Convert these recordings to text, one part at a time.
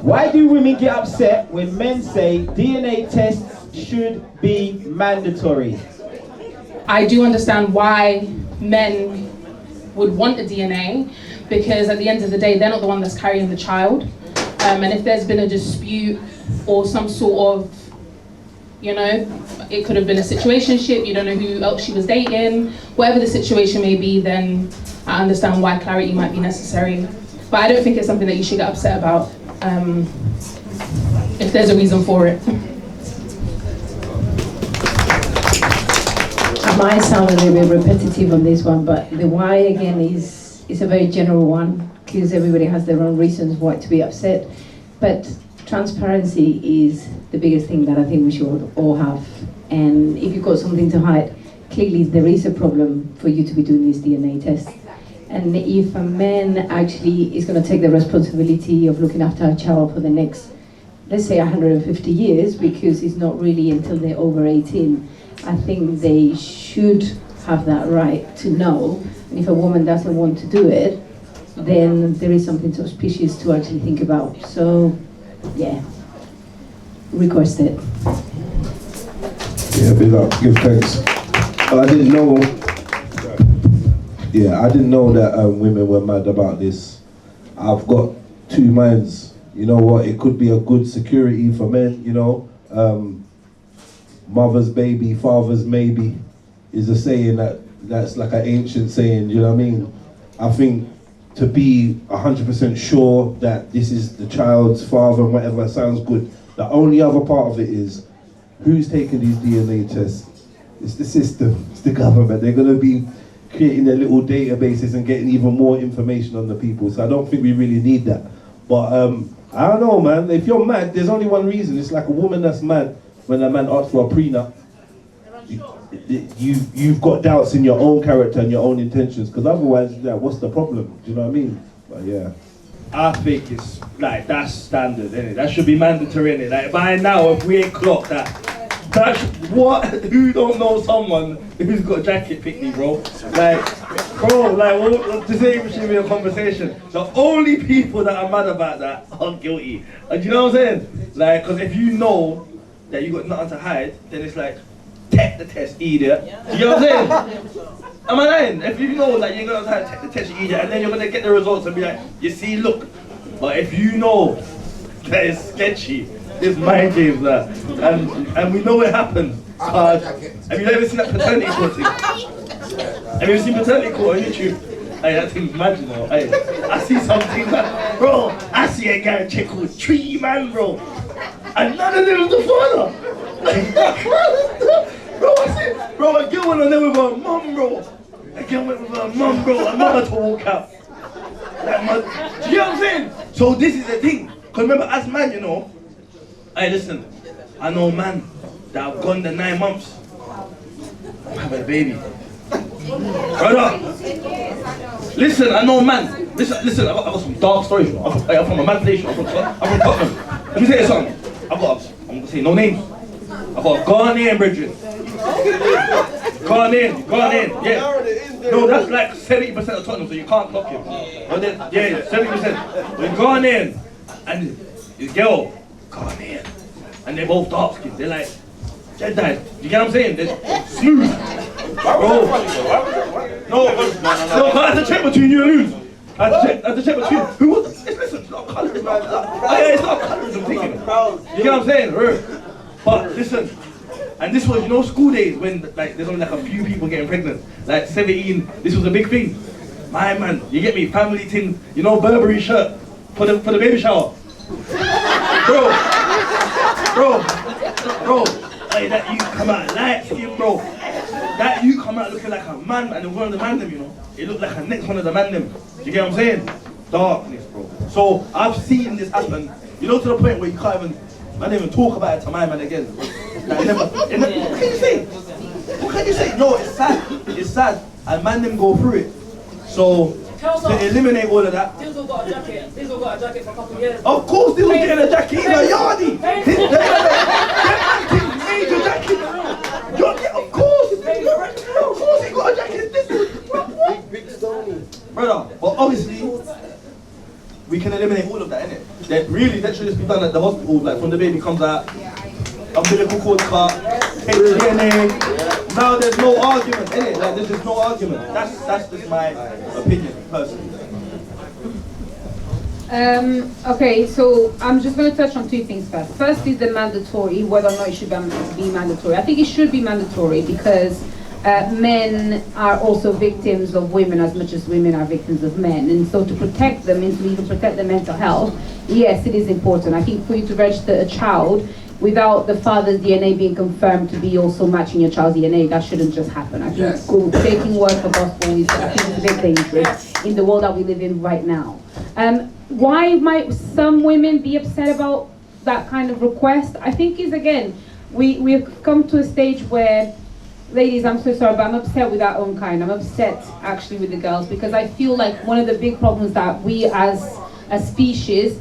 Why do women get upset when men say DNA tests should be mandatory? I do understand why men would want a DNA, because at the end of the day, they're not the one that's carrying the child. And if there's been a dispute or some sort of, you know, it could have been a situationship, you don't know who else she was dating, whatever the situation may be, then I understand why clarity might be necessary. But I don't think it's something that you should get upset about if there's a reason for it. I might sound a little bit repetitive on this one, but the why again is a very general one, because everybody has their own reasons why to be upset. But transparency is the biggest thing that I think we should all have. And if you've got something to hide, clearly there is a problem for you to be doing this DNA test. And if a man actually is going to take the responsibility of looking after a child for the next, let's say 150 years, because it's not really until they're over 18, I think they should have that right to know. And if a woman doesn't want to do it, then there is something suspicious to actually think about. So, yeah, request it. Yeah, big up, give thanks. I didn't know. Yeah, I didn't know that women were mad about this. I've got two minds. You know what? It could be a good security for men. You know, mother's baby, father's maybe, is a saying that's like an ancient saying. You know what I mean? I think to be 100% sure that this is the child's father and whatever sounds good. The only other part of it is who's taking these DNA tests. It's the system. It's the government. They're gonna be creating their little databases and getting even more information on the people. So I don't think we really need that. But I don't know, man. If you're mad, there's only one reason. It's like a woman that's mad when a man asks for a prenup. You've got doubts in your own character and your own intentions, because otherwise, yeah, what's the problem? Do you know what I mean? But yeah. I think it's like, that's standard, innit? That should be mandatory, innit? Like by now, if we ain't clocked that, what? Who don't know someone who's got a jacket picnic, bro? Like, bro, like, this ain't should be a conversation. The only people that are mad about that are guilty. And you know what I'm saying? Like, because if you know that you got nothing to hide, then it's like, take the test, idiot. You know what I'm saying? Am I lying? If you know that you're going to take the test, you idiot, and then you're going to get the results and be like, you see, look. But if you know that it's sketchy, it's mind games, that, and we know it happens. Have you ever seen that paternity court thing? Have you ever seen paternity court on YouTube? Hey, that thing's mad, you know. Hey, I see something that, bro, I see a guy check with 3 man, bro, and none of them is the father. Bro, I see, bro, a girl went on there with her mum, bro. A girl went with her mum, bro, and mother to walk out. Like, do you know what I'm saying? So this is the thing. Because remember, as man, you know, hey, listen, I know man that have gone the 9 months. I'm having a baby. Brother, listen, I know man. Listen, I got some dark stories. I'm from a mad place. I'm from Tottenham. Let me tell you something. I'm gonna say no names. I got a Ghanaian brethren. Ghanaian, yeah. No, that's like 70% of Tottenham, so you can't clock him. But then, yeah, 70%. We're Ghanaian, and his girl, Ghanaian. And they're both dark skinned. They're like, Jedi. You get what I'm saying? They're smooth. Bro. No, I had to check between you and Loons. I had to check between who was. Listen, it's not colour, it's not colour. It's not colorism thinking. You get what I'm saying? But listen, and this was, you know, school days when like there's only like a few people getting pregnant. Like 17, this was a big thing. My man, you get me? Family thing, you know, Burberry shirt for the baby shower. Bro, hey, that you come out light skin, bro. That you come out looking like a man, and one of the man them, you know, it looked like a next one of the man them. You get what I'm saying? Darkness, bro. So I've seen this happen, you know, to the point where you can't even, I don't even talk about it to my man again. Like, never, what can you say? What can you say? No, it's sad, and man them go through it. So to eliminate all of that. Dizzle got a jacket. Dizzle got a jacket for a couple of years. Of course, Dizzle getting a jacket. He's a yardie. Major jacket. Of course he got a jacket. Big Stony. brother. But obviously, we can eliminate all of that, innit? That should just be done at the hospital, like when the baby comes out, umbilical cord cut, take the DNA. Now there's no argument, innit? Like there's just no argument. That's just my opinion, personally. Okay, so I'm just going to touch on two things first. First is the mandatory, whether or not it should be mandatory. I think it should be mandatory because men are also victims of women as much as women are victims of men. And so to protect them, and to even protect their mental health, yes, it is important. I think for you to register a child without the father's DNA being confirmed to be also matching your child's DNA, that shouldn't just happen. I think taking word for gospel is, I think, it's a bit dangerous in the world that we live in right now. Why might some women be upset about that kind of request? I think is, again, we've come to a stage where, ladies, I'm so sorry, but I'm upset with our own kind. I'm upset actually with the girls because I feel like one of the big problems that we as a species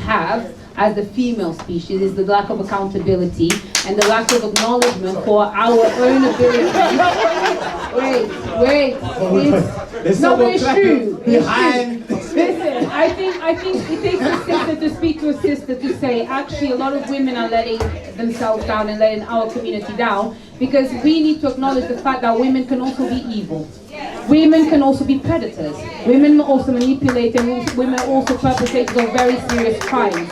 have as the female species is the lack of accountability and the lack of acknowledgement for our own ability. Wait, it's not, but it's true. Listen, I think it takes a sister to speak to a sister to say, actually, a lot of women are letting themselves down and letting our community down, because we need to acknowledge the fact that women can also be evil. Women can also be predators. Women also manipulate, and women also perpetrators of very serious crimes.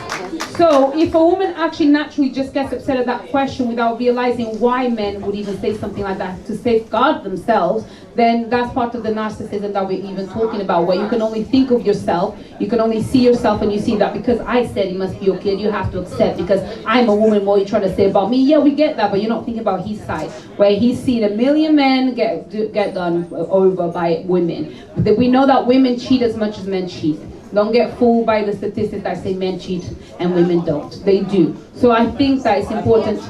So if a woman actually naturally just gets upset at that question without realizing why men would even say something like that to safeguard themselves, then that's part of the narcissism that we're even talking about, where you can only think of yourself, you can only see yourself, and you see that because I said it must be okay, you have to accept because I'm a woman, what are you trying to say about me? Yeah, we get that, but you're not thinking about his side, where he's seen a million men get done over by women. We know that women cheat as much as men cheat. Don't get fooled by the statistics that say men cheat and women don't. They do. So I think that it's important.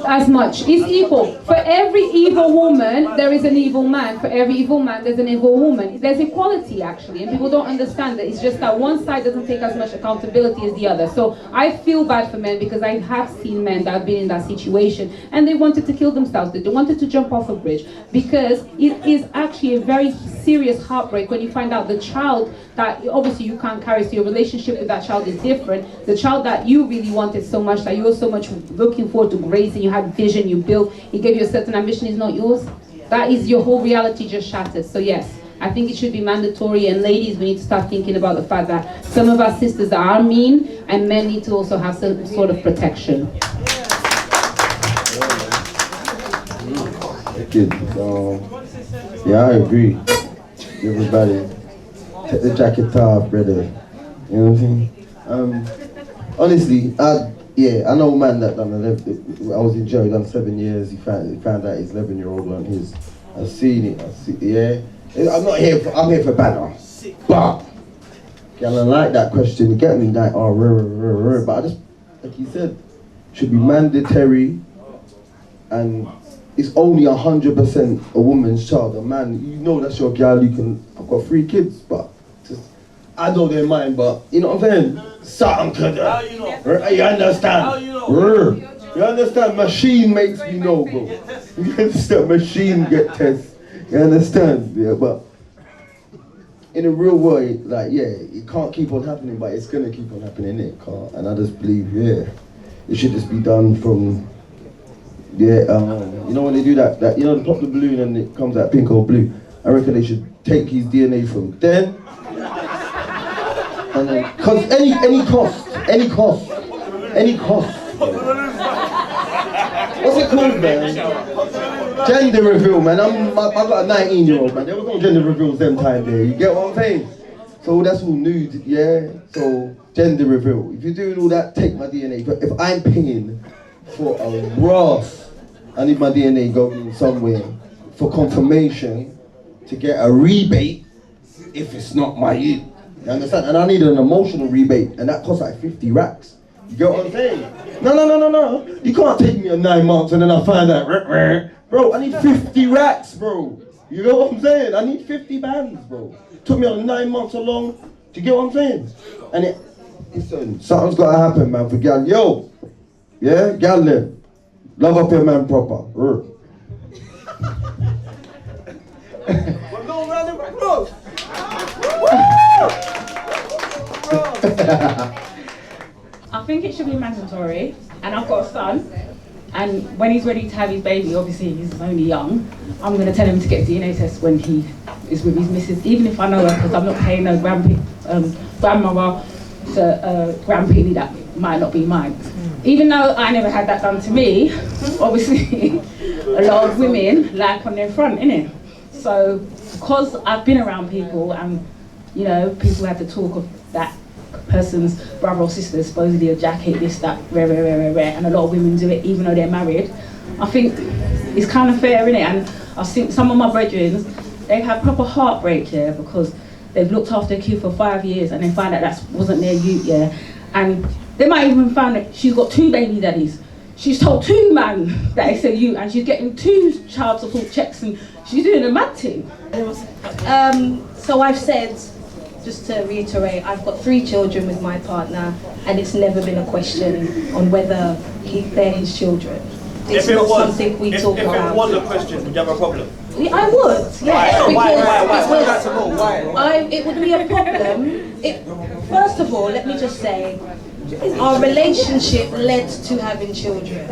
As much. It's equal. For every evil woman, there is an evil man. For every evil man, there's an evil woman. There's equality, actually, and people don't understand that. It's just that one side doesn't take as much accountability as the other. So I feel bad for men because I have seen men that have been in that situation and they wanted to kill themselves. They wanted to jump off a bridge because it is actually a very serious heartbreak when you find out the child that obviously you can't carry, so your relationship with that child is different. The child that you really wanted so much, that you were so much looking forward to raising, you had vision, you built, he gave you a certain ambition, is not yours. That is, your whole reality just shattered. So yes, I think it should be mandatory, and ladies, we need to start thinking about the fact that some of our sisters are mean, and men need to also have some sort of protection. Good. Yeah, I agree. Everybody, take the jacket off, brother. You know what I'm saying? Honestly, I know a man that done 11. I was in jail, done 7 years. He found out his 11-year-old one his. I've seen it. Yeah. I'm not here. I'm here for banner. But I like that question. You get me? Like, but I just, like you said, should be mandatory, and it's only 100% a woman's child. A man, you know, that's your girl. You can. I've got 3 kids, but just, I know they're mine. But you know what I'm saying? Something to them. How you know? You understand? How you know? You understand? Machine makes me know, bro. You understand? Machine get tests. You understand? Yeah, but in the real world, like, yeah, it can't keep on happening, but it's gonna keep on happening, it can't. And I just believe, yeah, it should just be done from. Yeah, you know when they do that, you know, they pop the balloon and it comes out pink or blue. I reckon they should take his DNA from then, and then, cause any cost. What's it called, man? Gender reveal, man. I've got a 19-year-old, man. There was no gender reveals them time there. You get what I'm saying? So that's all nude, yeah. So gender reveal. If you're doing all that, take my DNA. But if I'm paying for a Ross, I need my DNA going somewhere for confirmation to get a rebate if it's not my you. You understand? And I need an emotional rebate, and that costs like 50 racks. You get what I'm saying? No. You can't take me on 9 months and then I find out, bro, I need 50 racks, bro. You know what I'm saying? I need 50 bands, bro. Took me on 9 months along. Do you get what I'm saying? And listen, something's got to happen, man, for gal. Yo, yeah, gal live. Love up your man proper. go round and applause. I think it should be mandatory, and I've got a son, and when he's ready to have his baby, obviously he's only young, I'm going to tell him to get a DNA test when he is with his missus, even if I know her, because I'm not paying a grandmother to grandpee that might not be mine. Even though I never had that done to me, obviously a lot of women like on their front, innit? So because I've been around people and, you know, people had to talk of that person's brother or sister, supposedly a jacket, this, that, rare, and a lot of women do it even though they're married. I think it's kind of fair, innit? And I've seen some of my brethren, they've had proper heartbreak, yeah, because they've looked after their kid for 5 years and they find out that wasn't their youth, yeah. And they might even find that she's got 2 baby daddies. She's told 2 men that it's a you, and she's getting 2 child support checks, and she's doing a mad thing. So I've said, just to reiterate, I've got 3 children with my partner, and it's never been a question on whether they're his children. It's not something we talk about. If it was a question, would you have a problem? I would, yes. Why? It would be a problem. First of all, let me just say, our relationship led to having children.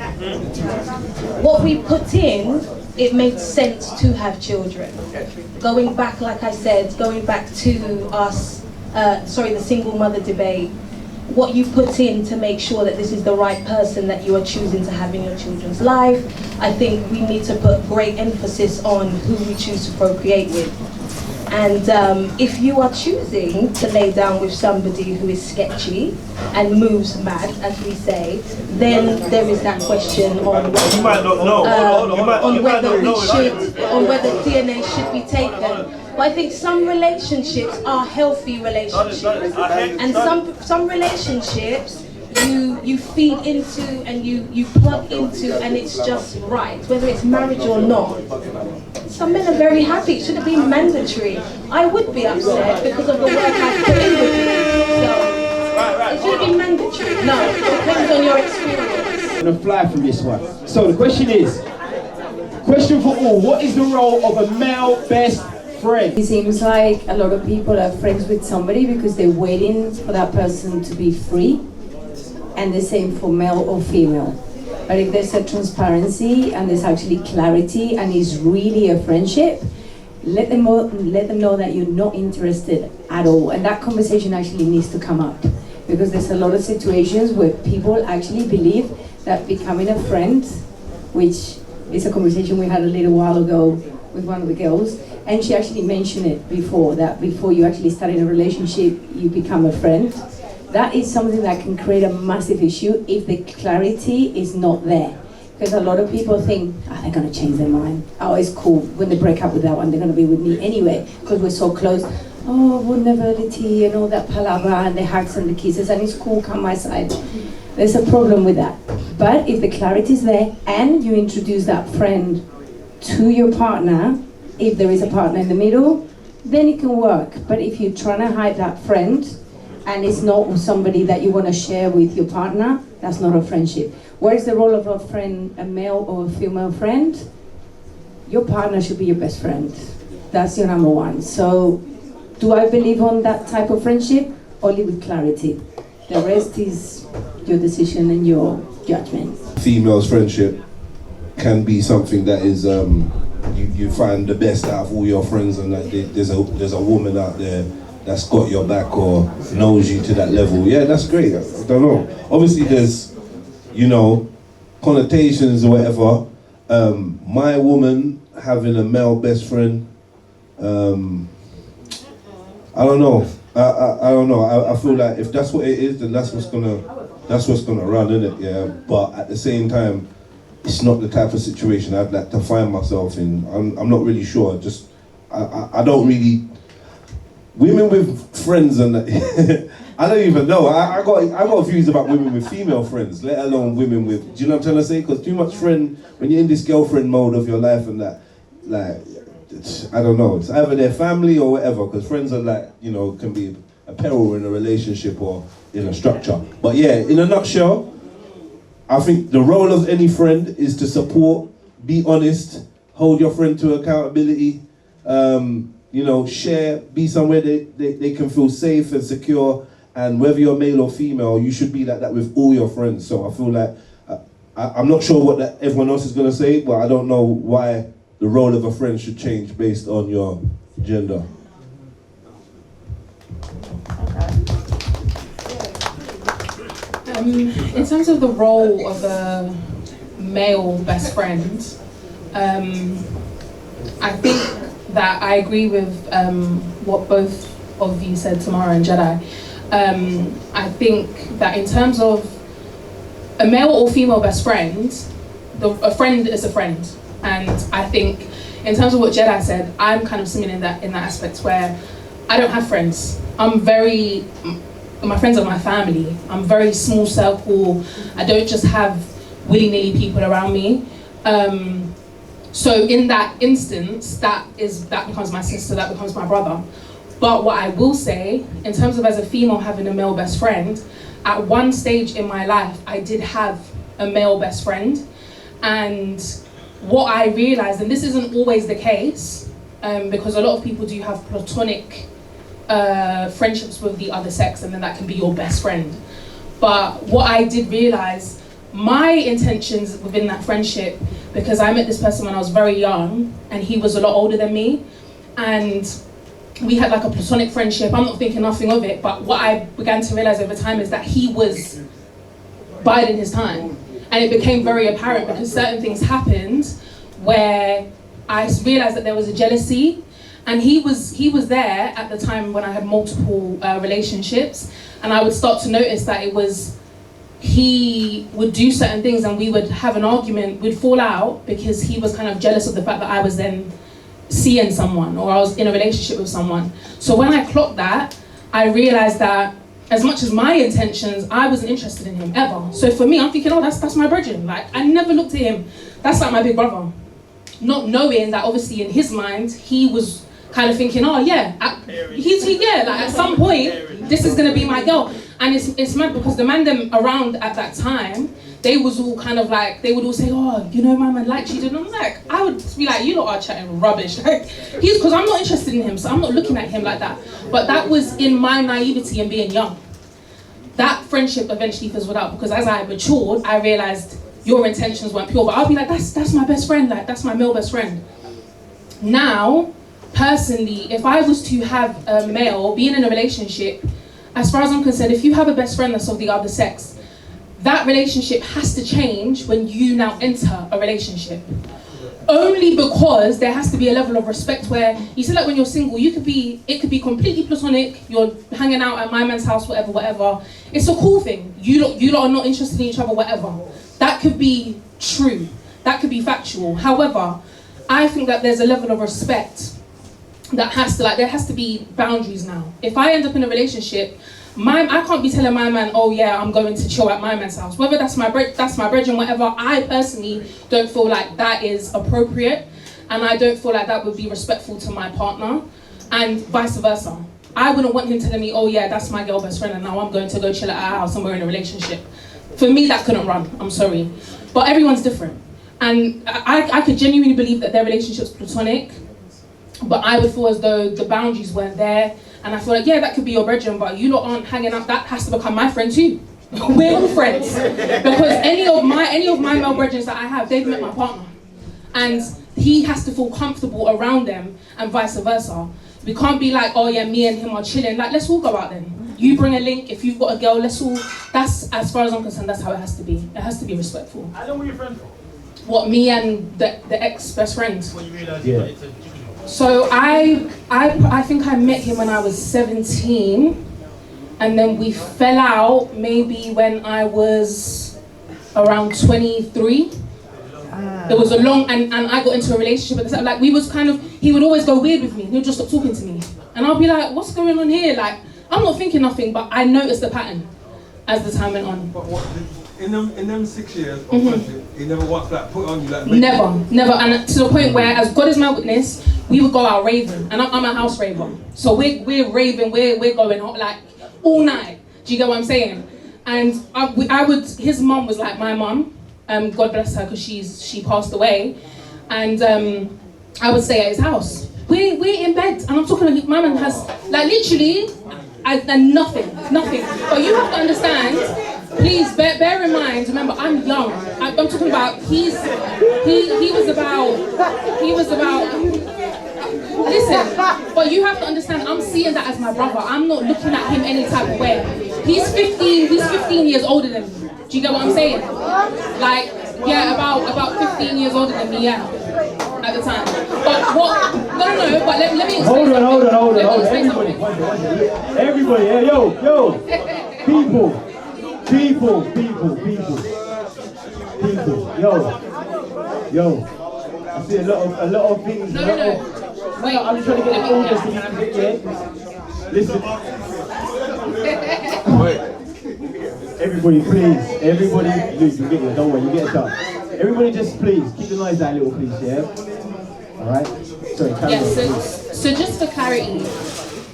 What we put in, it made sense to have children. Going back, like I said, going back to us, the single mother debate, what you put in to make sure that this is the right person that you are choosing to have in your children's life. I think we need to put great emphasis on who we choose to procreate with. And if you are choosing to lay down with somebody who is sketchy and moves mad, as we say, then there is that question on whether, you might not know. on whether DNA should be taken. But I think some relationships are healthy relationships, and some relationships you feed into and you plug into, and it's just right, whether it's marriage or not. Some men are very happy. It shouldn't be mandatory. I would be upset because of the work I've put in with it. So it shouldn't be mandatory. No, it depends on your experience. I'm gonna fly from this one. So the question is, question for all, what is the role of a male best friend? It seems like a lot of people are friends with somebody because they're waiting for that person to be free, and the same for male or female. But if there's a transparency and there's actually clarity and it's really a friendship, let them know that you're not interested at all. And that conversation actually needs to come up, because there's a lot of situations where people actually believe that becoming a friend, which is a conversation we had a little while ago with one of the girls, and she actually mentioned it before, that before you actually start in a relationship, you become a friend. That is something that can create a massive issue if the clarity is not there. Because a lot of people think, they're going to change their mind. Oh, it's cool. When they break up with that one, they're going to be with me anyway, because we're so close. Oh, vulnerability and all that palabra and the hugs and the kisses, and it's cool, come my side. There's a problem with that. But if the clarity is there and you introduce that friend to your partner, if there is a partner in the middle, then it can work. But if you're trying to hide that friend, and it's not somebody that you want to share with your partner, that's not a friendship. What is the role of a friend, a male or a female friend? Your partner should be your best friend. That's your number one. So, do I believe on that type of friendship? Only with clarity. The rest is your decision and your judgment. Female's friendship can be something that is, you find the best out of all your friends, and that there's a woman out there that's got your back or knows you to that level. Yeah, that's great. I don't know. Obviously there's, connotations or whatever. My woman having a male best friend, I don't know. I don't know. I feel like if that's what it is, then that's what's gonna run, innit? Yeah. But at the same time, it's not the type of situation I'd like to find myself in. I'm not really sure. Just I don't really. Women with friends and I don't even know. I got views about women with female friends, let alone women with. Do you know what I'm trying to say? Because too much friend, when you're in this girlfriend mode of your life and that, like, I don't know. It's either their family or whatever. Because friends are like, can be a peril in a relationship or in a structure. But yeah, in a nutshell, I think the role of any friend is to support, be honest, hold your friend to accountability. you know, share, be somewhere they can feel safe and secure. And whether you're male or female, you should be like that with all your friends. So I feel like, I'm not sure what everyone else is going to say, but I don't know why the role of a friend should change based on your gender. In terms of the role of a male best friend, I think that I agree with what both of you said, Tamara and Jedi. I think that in terms of a male or female best friend, a friend is a friend. And I think in terms of what Jedi said, I'm kind of similar in that aspect where I don't have friends. My friends are my family. I'm very small circle. I don't just have willy-nilly people around me. So in that instance, that becomes my sister, that becomes my brother. But what I will say, in terms of as a female having a male best friend, at one stage in my life, I did have a male best friend. And what I realized, and this isn't always the case, because a lot of people do have platonic friendships with the other sex, and then that can be your best friend. But what I did realize, my intentions within that friendship, because I met this person when I was very young, and he was a lot older than me, and we had like a platonic friendship. I'm not thinking nothing of it, but what I began to realize over time is that he was biding his time. And it became very apparent because certain things happened where I realized that there was a jealousy. And he was there at the time when I had multiple relationships, and I would start to notice that he would do certain things and we would have an argument, we'd fall out because he was kind of jealous of the fact that I was then seeing someone or I was in a relationship with someone. So when I clocked that, I realized that as much as my intentions, I wasn't interested in him ever. So for me, I'm thinking, oh, that's my brethren. Like, I never looked at him. That's like my big brother. Not knowing that obviously in his mind, he was kind of thinking, oh yeah, like at some point, this is gonna be my girl. And it's mad because the man them around at that time, they was all kind of like, they would all say, oh, you know, my man likes you. And I'm like, I would be like, you lot are chatting rubbish. Like, because I'm not interested in him, so I'm not looking at him like that. But that was in my naivety and being young. That friendship eventually fizzled out because as I matured, I realized your intentions weren't pure. But I'll be like, that's my best friend, like that's my male best friend. Now, personally, if I was to have a male being in a relationship, as far as I'm concerned, if you have a best friend that's of the other sex, that relationship has to change when you now enter a relationship. Only because there has to be a level of respect where, you see, like when you're single, it could be completely platonic, you're hanging out at my man's house, whatever. It's a cool thing. You lot are not interested in each other, whatever. That could be true. That could be factual. However, I think that there's a level of respect that there has to be boundaries now. If I end up in a relationship, I can't be telling my man, oh yeah, I'm going to chill at my man's house. Whether that's my brethren, whatever, I personally don't feel like that is appropriate, and I don't feel like that would be respectful to my partner, and vice versa. I wouldn't want him telling me, oh yeah, that's my girl best friend, and now I'm going to go chill at her house and we're in a relationship. For me, that couldn't run, I'm sorry. But everyone's different. And I could genuinely believe that their relationship's platonic, but I would feel as though the boundaries weren't there. And I feel like, yeah, that could be your brethren, but you lot aren't hanging out. That has to become my friend too. We're all friends. Because any of my male brethren that I have, they've met my partner. And he has to feel comfortable around them and vice versa. We can't be like, oh yeah, me and him are chilling. Like, let's all go out then. You bring a link, if you've got a girl, that's, as far as I'm concerned, that's how it has to be. It has to be respectful. How long were you friends for? What, me and the ex-best friend? When you realised you wanted to... So I think I met him when I was 17, and then we fell out maybe when I was around 23. There was a long, and I got into a relationship at the time. Like, we was kind of, he would always go weird with me. He would just stop talking to me. And I'll be like, what's going on here? Like, I'm not thinking nothing, but I noticed the pattern as the time went on. But what, in them 6 years of friendship, he never once like put on you like... Never. And to the point where, as God is my witness, we would go out raving. And I'm a house raver. So we're raving, we're going hot, like, all night. Do you get what I'm saying? And his mum was like my mum. God bless her, because she passed away. And I would stay at his house. We're in bed, and I'm around and has, like, literally, and nothing. But you have to understand, please bear in mind, remember, I'm young. I'm talking about, he was about, listen, but you have to understand, I'm seeing that as my brother. I'm not looking at him any type of way. He's 15 years older than me. Do you get what I'm saying? Like, yeah, about 15 years older than me, yeah, at the time. But what, no, but let me explain. Hold on. Everybody, yeah, yo. People, yo. I see a lot of things. No. Wait, I'm trying to get the audience to be here. Listen. Everybody, please. Everybody, Luke, you get it. Don't worry, you get a chance. Everybody, just please keep the noise down a little, please. Yeah. All right. Sorry. Yeah. So just for clarity,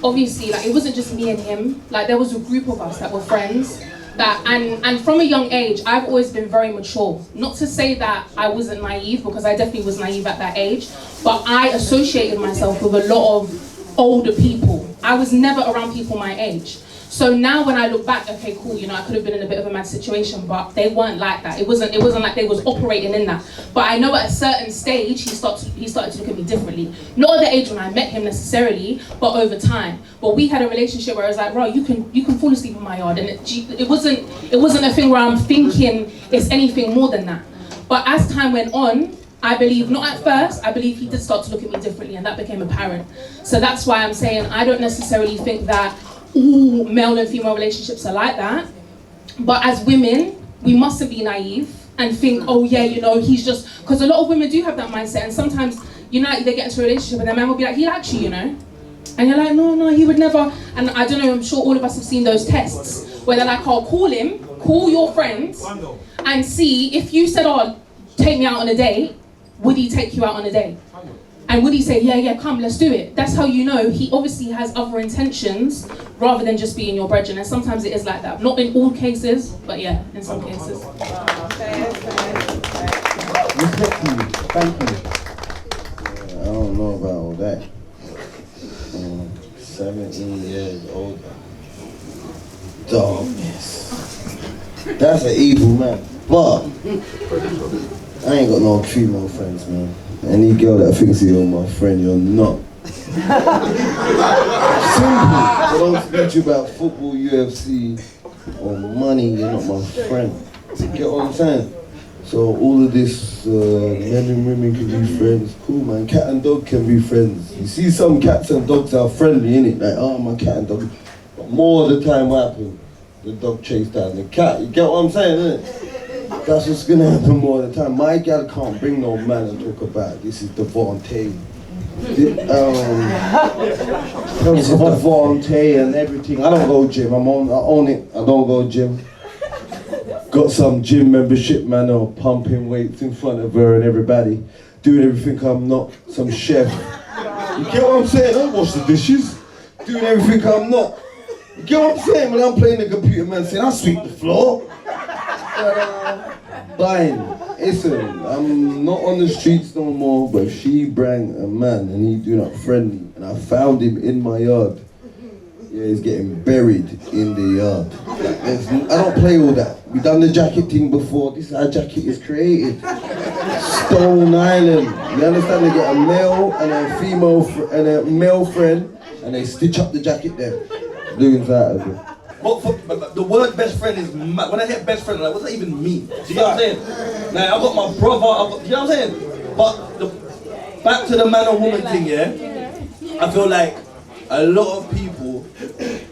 obviously, like, it wasn't just me and him. Like, there was a group of us that were friends. And from a young age, I've always been very mature. Not to say that I wasn't naive, because I definitely was naive at that age, but I associated myself with a lot of older people. I was never around people my age. So now when I look back, okay, cool, you know, I could have been in a bit of a mad situation, but they weren't like that. It wasn't like they was operating in that. But I know at a certain stage, he started to look at me differently. Not at the age when I met him necessarily, but over time. But we had a relationship where I was like, bro, you can fall asleep in my yard. And it wasn't a thing where I'm thinking it's anything more than that. But as time went on, I believe, not at first, I believe he did start to look at me differently, and that became apparent. So that's why I'm saying I don't necessarily think that all male and female relationships are like that. But as women, we mustn't be naive and think, oh yeah, you know, he's just, because a lot of women do have that mindset, and sometimes, you know, they get into a relationship and their man will be like, he likes you, you know? And you're like, no, he would never. And I don't know, I'm sure all of us have seen those tests where they're like, oh, call him, call your friends, and see if you said, oh, take me out on a date, would he take you out on a date? And would he say, yeah, come, let's do it? That's how you know he obviously has other intentions rather than just being your brethren. And sometimes it is like that. Not in all cases, but yeah, in some cases. Respectfully, thank you. I don't know about all that. 17 years older. Darkness. That's an evil man. But I ain't got no female friends, man. Any girl that thinks you're my friend, you're not. Simple. I don't speak to you about football, UFC, or money, you're not my friend. You get what I'm saying? So all of this, men and women can be friends. Cool, man. Cat and dog can be friends. You see some cats and dogs are friendly, innit? Like, oh, my cat and dog. But more of the time what happens? The dog chased down the cat. You get what I'm saying, innit? That's what's gonna happen more of the time. My gal can't bring no man and talk about this is the Devontae. This is the Devontae and everything. I don't go gym. I own it. I don't go gym. Got some gym membership man or pumping weights in front of her and everybody, doing everything I'm not. Some chef. You get what I'm saying? I don't wash the dishes. Doing everything I'm not. You get what I'm saying? When I'm playing the computer, man, saying I sweep the floor. Buying. Listen, I'm not on the streets no more, but if she bring a man and he do not friendly, and I found him in my yard, yeah, he's getting buried in the yard. Like, I don't play all that. We done the jacket thing before. This is how jacket is created. Stone Island. You understand? They get a male and a female and a male friend, and they stitch up the jacket there. Loons out of it. But the word best friend is mad. When I hear best friend, I'm like, what does that even mean? Do you get what I'm saying? Like, I've got my brother, you know what I'm saying? But back to the man and woman thing, yeah? I feel like a lot of people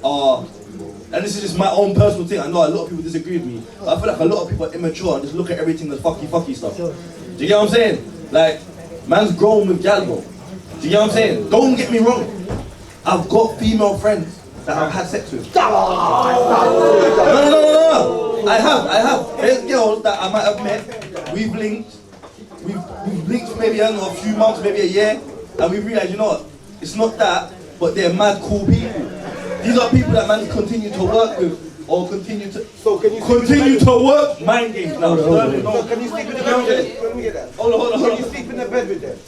are, and this is just my own personal thing, I know a lot of people disagree with me, but I feel like a lot of people are immature and just look at everything as fucky stuff. Do you get what I'm saying? Like, man's grown with gal, bro. Do you get what I'm saying? Don't get me wrong. I've got female friends that I've had sex with. No. I have. There's girls that I might have met, we've linked maybe I don't know, a few months, maybe a year, and we realised, you know what, it's not that, but they're mad cool people. These are people that man continue to work with, or continue to work mind games now. So can you sleep in the bed with them? Hold on. Can you sleep in the bed with them?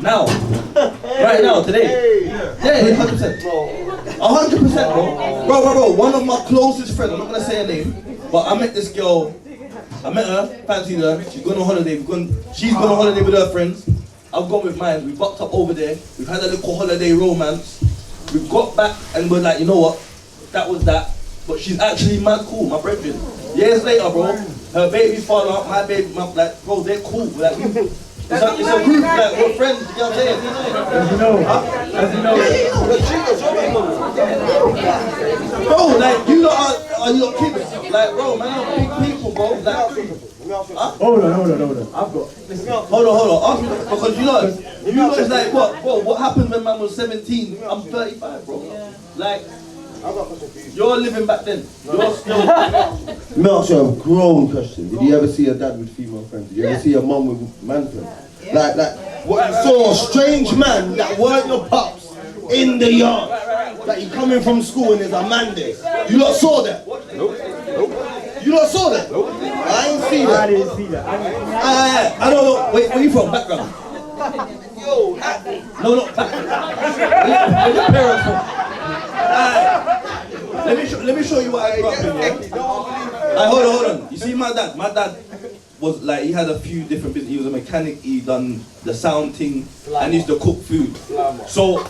Now, Right now, today. Yeah, 100%. 100%, bro. One of my closest friends, I'm not gonna say her name, but I met this girl. I met her, fancied her. She's going on holiday. She's gone on holiday with her friends. I've gone with mine. We bucked up over there. We've had a little holiday romance. We've got back and we're like, you know what? That was that. But she's actually mad cool, my brethren. Years later, bro, her baby's father, my baby, like, bro, they're cool. Like, it's a group, like, we're friends, you know what I'm saying? As you know. Bro, like, you lot are your kids. Like, bro, man, I'm big people, bro. Like, Hold on. I've got. Hold on. Ask me, because you know it's like, what, bro, what happened when man was 17? I'm 35, bro. Like, you're living back then. You're still. Let me ask you a grown question. Did you ever see a dad with female friends? Did you ever see a mum with man friends? Like, what you saw a strange man that weren't your pups in the yard. Like, you coming from school and there's a man there. You lot saw that? Nope. You lot saw that? Nope. I ain't see that. I didn't see that. I don't know. Where you from? Background? Yo, no, background. Where your parents from? Let me show you what I grew up in. Hold on. You see my dad? My dad was like, he had a few different businesses. He was a mechanic. He done the sound thing, and he used to cook food. So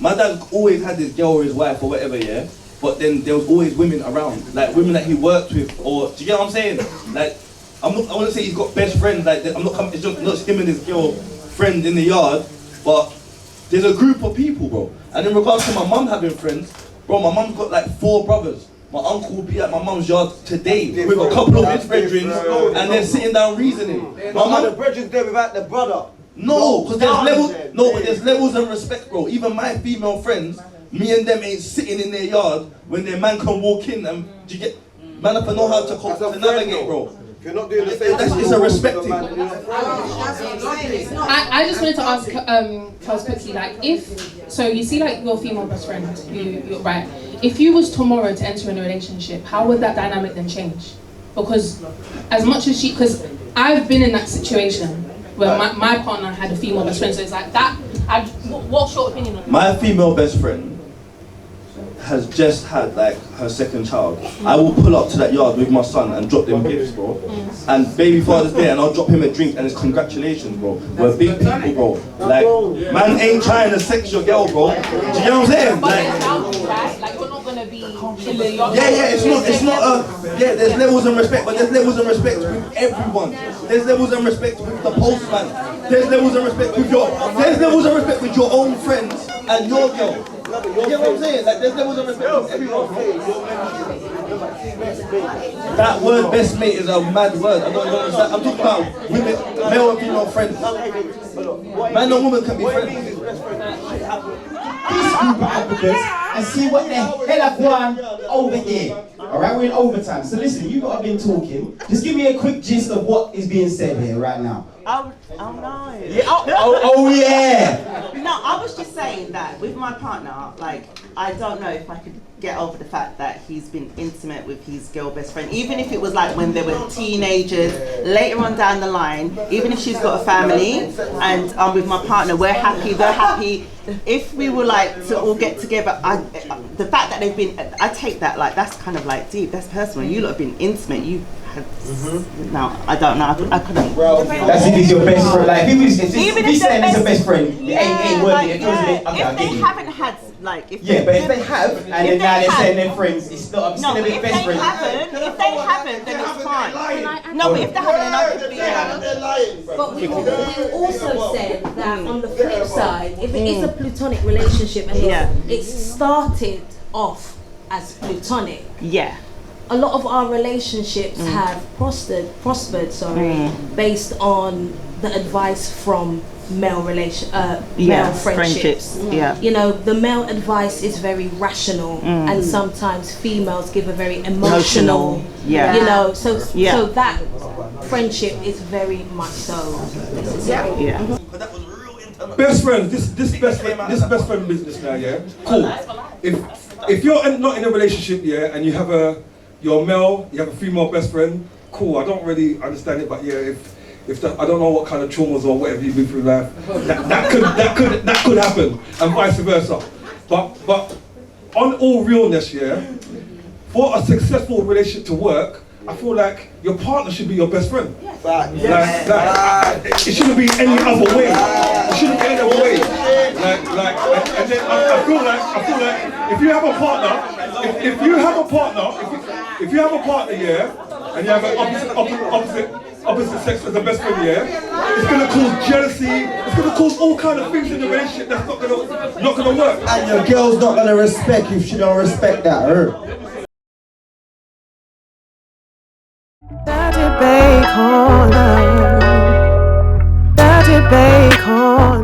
my dad always had his girl or his wife or whatever, yeah. But then there was always women around, like women that he worked with, or do you get what I'm saying? Like, I wouldn't say he's got best friends. Like, it's just not him and his girlfriend in the yard, but there's a group of people, bro. And in regards to my mum having friends, bro, my mum's got like 4 brothers. My uncle will be at my mum's yard today with a couple of his brethren, and they're sitting down reasoning. My mum, the brethren's there without the brother. No, because there's levels. No, but there's levels of respect, bro. Even my female friends, me and them ain't sitting in their yard when their man can walk in and do you get man up and know how to navigate, bro. If you're not doing the same, it's a respect thing. I just wanted to ask Charles quickly, like, so you see like your female best friend, you're right. If you was tomorrow to enter in a relationship, how would that dynamic then change? Because as much as because I've been in that situation where my partner had a female best friend, so it's like that. What's your opinion on that? My female best friend has just had like her second child. I will pull up to that yard with my son and drop them gifts, bro. And baby father's there and I'll drop him a drink and it's congratulations, bro. We're big people, bro. Like, man ain't trying to sex your girl, bro. Do you know what I'm saying? Like you're not gonna be in the yard. Yeah, it's not there's levels of respect, but there's levels of respect with everyone. There's levels of respect with the postman. There's levels of respect with your own friends and your girl. You know what I'm saying? Like, there's levels of respect with everyone. That word best mate is a mad word. I don't understand. I'm talking about women, male and female friends. Man and woman can be friends. This group of advocates and see what the hell I've done over here. Alright, we're in overtime. So listen, you lot have been talking. Just give me a quick gist of what is being said here right now. Oh no. Yeah. Oh yeah. No, I was just saying that with my partner, like, I don't know if I could get over the fact that he's been intimate with his girl best friend, even if it was like when they were teenagers, later on down the line, even if she's got a family and I'm with my partner, we're happy, they're happy. If we were like to all get together, the fact that they've been, I take that like, that's kind of like deep, that's personal. You lot have been intimate, you had, no, I don't know, I couldn't. That's if he's your best friend. Like, if he's saying he's your best friend, it ain't worth it. If they haven't had, like, but if they have, and then now they're saying they're friends, it's not still a bit best friend. If they haven't, then it's fine. No, but if they haven't, then I could be. But we also said that on the flip side, if it is a platonic relationship and it started off as platonic, a lot of our relationships have prospered, based on the advice from male friendships. You know, the male advice is very rational, and sometimes females give a very emotional. You know, so that friendship is very much so necessary. Best friends, this best friend business now, cool. If you're not in a relationship, and you have you're male, you have a female best friend, cool. I don't really understand it, but if if I don't know what kind of traumas or whatever you've been through life, that could happen, and vice versa. But on all realness, yeah, for a successful relationship to work, I feel like your partner should be your best friend. Like, it shouldn't be any other way. It shouldn't be any other way. And then I feel like if you have a partner, if you have a partner, yeah, and you have an opposite sex as a best friend, yeah, it's gonna cause jealousy. It's gonna cause all kind of things in the relationship that's not gonna work. And your girl's not gonna respect if she don't respect that her. Dirty Bay Corner.